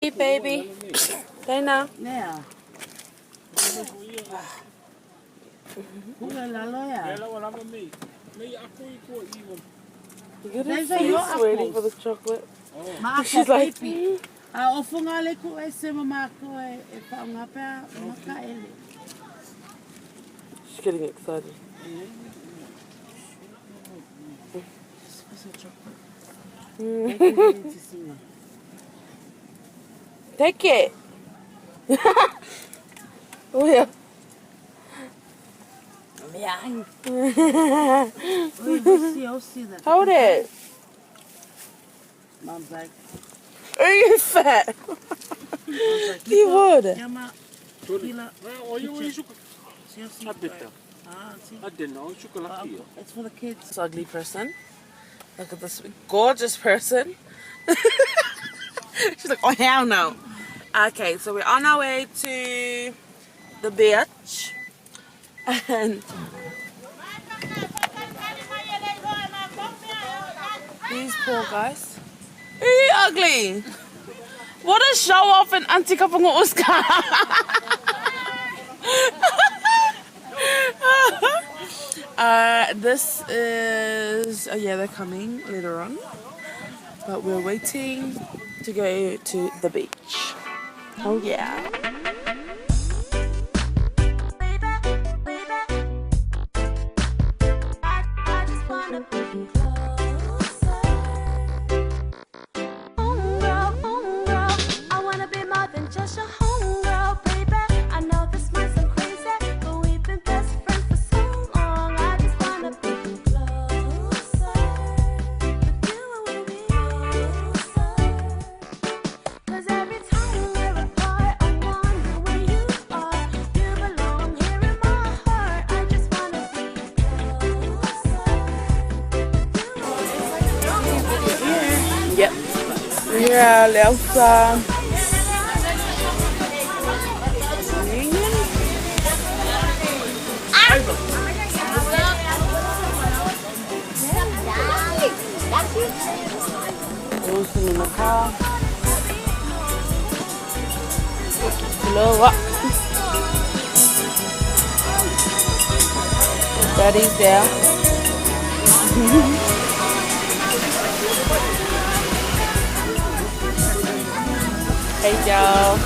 Hey, baby. Dana. Nè. Cũng là lôi à. Look at her face waiting for the chocolate. She's like, O funga le ku e se mama ko e pa nga pa maka ele. she's getting excited. Take it. Oh yeah. Hold it. Mom's like, Are you fat? You would. Yama, kila. It's for the kids. This ugly person. Look at this gorgeous person. She's like, oh hell no. Okay, so we're on our way to the beach. And these poor guys. Really ugly. What a show off in Auntie Kapungo Oscar. This is, oh yeah, they're coming later on. But we're waiting to go to the beach. Oh yeah. Yep. Yeah, Leausa. Wilson in the car. Blow up. Daddy's there. Hey y'all.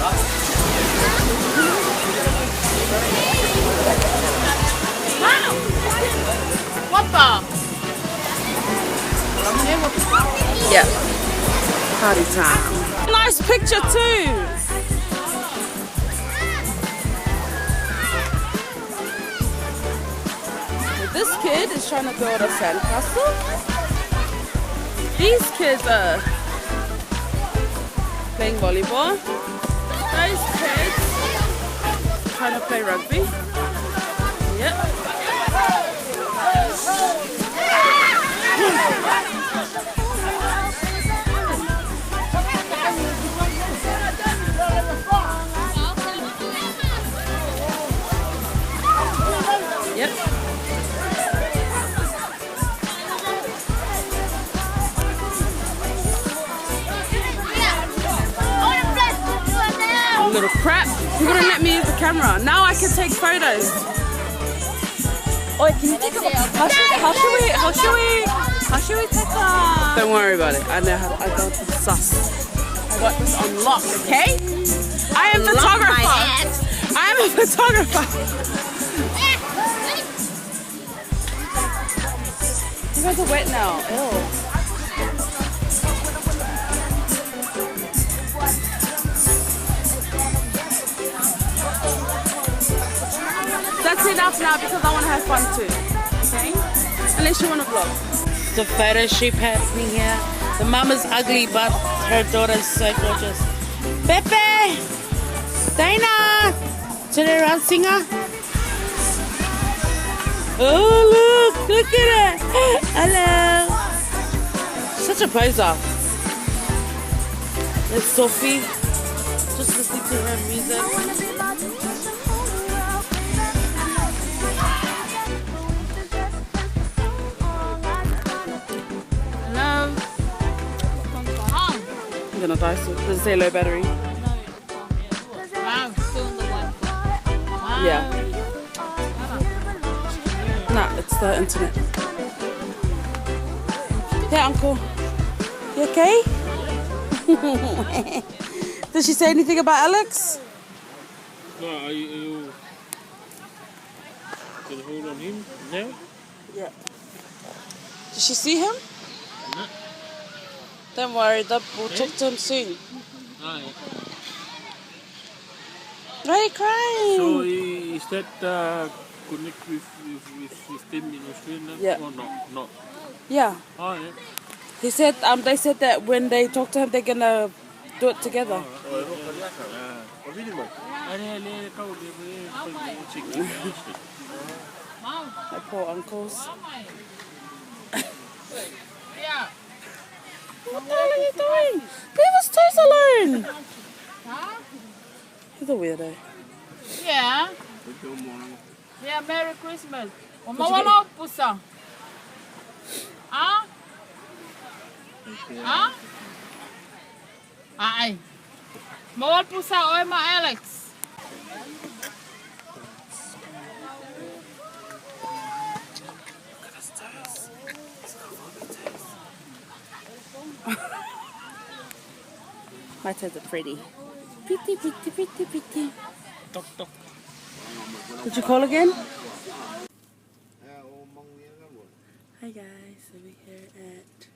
What the? Yeah. Party time. Nice picture too. This kid is trying to build a sandcastle. These kids are playing volleyball. Those kids trying to play rugby. Yep. Yep. Little crap. You wouldn't let me use the camera. Now I can take photos. Oh, can you take a how should we take a... Don't worry about it. I know how I got this sus. I got this unlocked, okay? I am a photographer. I am a photographer. You guys are wet now. Ew. That's enough now because I want to have fun too. Okay? Unless you want to vlog. The photo shoot happening here. The mum is ugly, but her daughter's so gorgeous. Pepe! Dana! Turn around, singer. Oh, look at her. Hello. Such a poser. There's Sophie. Just listening to her music. Hello. I'm gonna die soon. Does it say low battery? Yeah. Nah, it's the internet. Yeah, Uncle. You okay? Did she say anything about Alex? No, are you can hold on him now? Yeah. Did she see him? No. Don't worry, we'll talk to him soon. Ah, yeah. Why are you crying? So is that connect with them in Australia? Yeah. Or not? Not. Yeah. Oh, yeah. He said they said that when they talk to him they're gonna do it together. My poor uncles. What the hell are you doing? Leave us toes alone. He's a weirdo. Yeah. Yeah, Merry Christmas. Umawala pusa. Ah? Ah? Ay. Mawal pusa oy ma Alex. My toes are pretty. Pretty, pretty, pretty, pretty. Tok tok. Did you call again? Hi guys, so we're here at,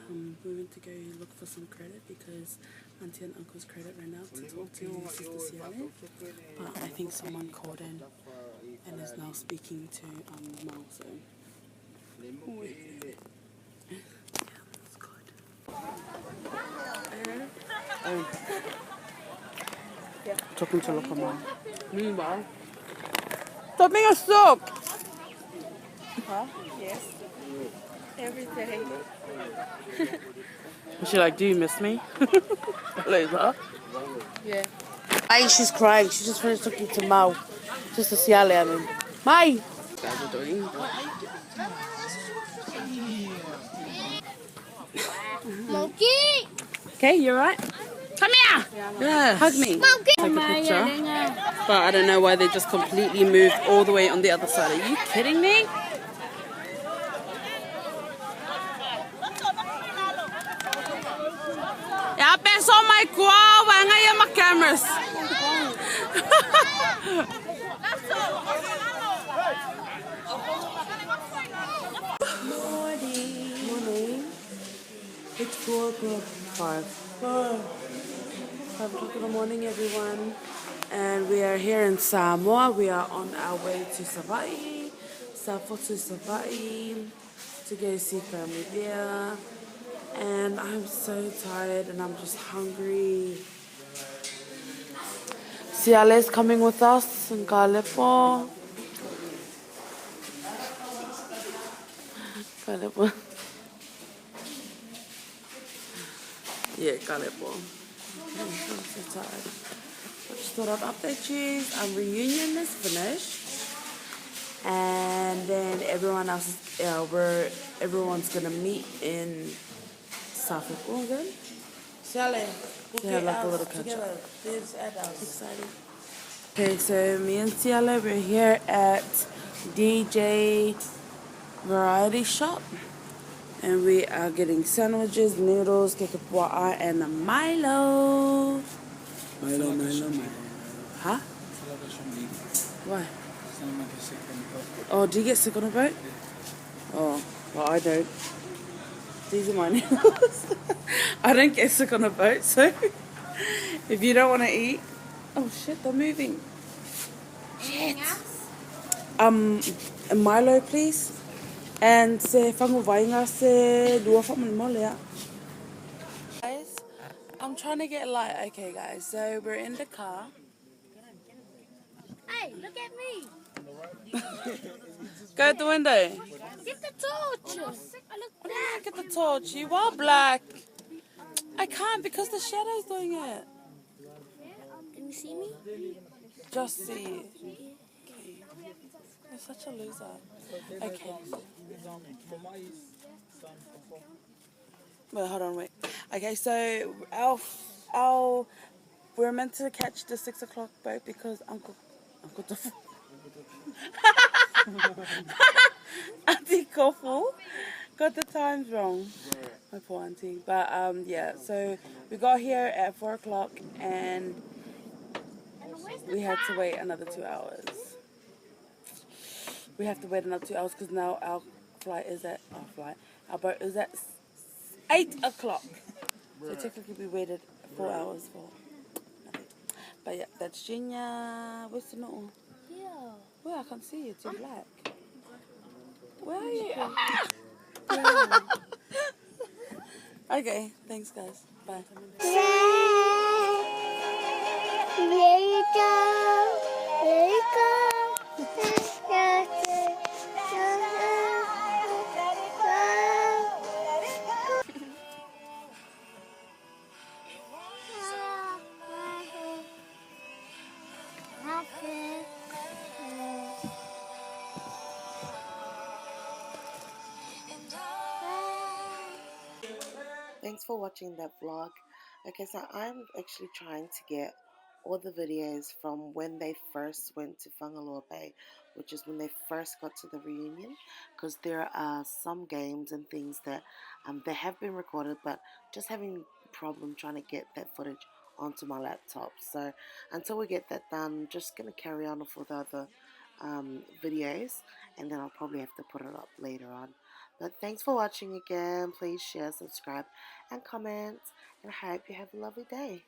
we went to go look for some credit because Auntie and Uncle's credit ran out to talk to Sister Ciale. But I think someone called in and is now speaking to Mal, so. That's good. Talking to local Mal. Meanwhile, stop being a sock! Huh? Yes. Every day. She like, do you miss me? Leausa. Yeah. Ay, she's crying. She just finished talking to Mau. Just to Ciale, I mean. Mai! Guys are doing. Monkey! Okay, you alright? Come here. Yeah. Hug me. Monkey! Take a picture. But I don't know why they just completely moved all the way on the other side. Are you kidding me? Yeah, peso my qual, I my cameras. Morning. It's 4 o'clock. 5 o'clock in the morning, everyone. And we are here in Samoa. We are on our way to Savai'i, Safotu Savai'i, to go see family there. And I'm so tired and I'm just hungry. Ciale's coming with us in Kalepo. Kalepo. Yeah, Kalepo. I'm so tired. I just thought I'd update you. Our reunion is finished. And then everyone else is, everyone's gonna meet in South Oregon. Ciale, They have like a little catch together. up. There's adults. Exciting. Okay, so me and Ciale, we're here at DJ Variety Shop. And we are getting sandwiches, noodles, kekapua'a, and a Milo. Milo. Huh? Why? Oh, do you get sick on a boat? Oh, well, I don't. These are my nails. I don't get sick on a boat, so if you don't want to eat... Oh shit, they're moving. Shit. A Milo, please. And se whangu vainga se lua whamanimolea. Guys, I'm trying to get light. Okay, guys, so we're in the car. Hey, look at me. Go out the window. Get the torch. I look black. Look at the torch. You are black. I can't because the shadow's doing it. Can you see me? Just see you. Okay. You're such a loser. Okay. Wait, hold on, wait. Okay, so we're meant to catch the 6 o'clock boat because got the Auntie Kofu got the times wrong. My poor auntie. But yeah, so we got here at 4 o'clock and we had to wait another 2 hours. We have to wait another 2 hours because now our boat is at 8 o'clock. So technically we waited 4 hours for nothing. But yeah, that's Jinya. Where's the note? Yeah. Well, I can't see you. It's too black. Where are you? Okay, thanks guys. Bye. There you go. There you Thanks for watching that vlog. Okay, so I'm actually trying to get all the videos from when they first went to Whangalua Bay, which is when they first got to the reunion, because there are some games and things that they have been recorded, but just having a problem trying to get that footage onto my laptop. So until we get that done, I'm just going to carry on with the other videos, and then I'll probably have to put it up later on. But thanks for watching again. Please share, subscribe, and comment. And I hope you have a lovely day.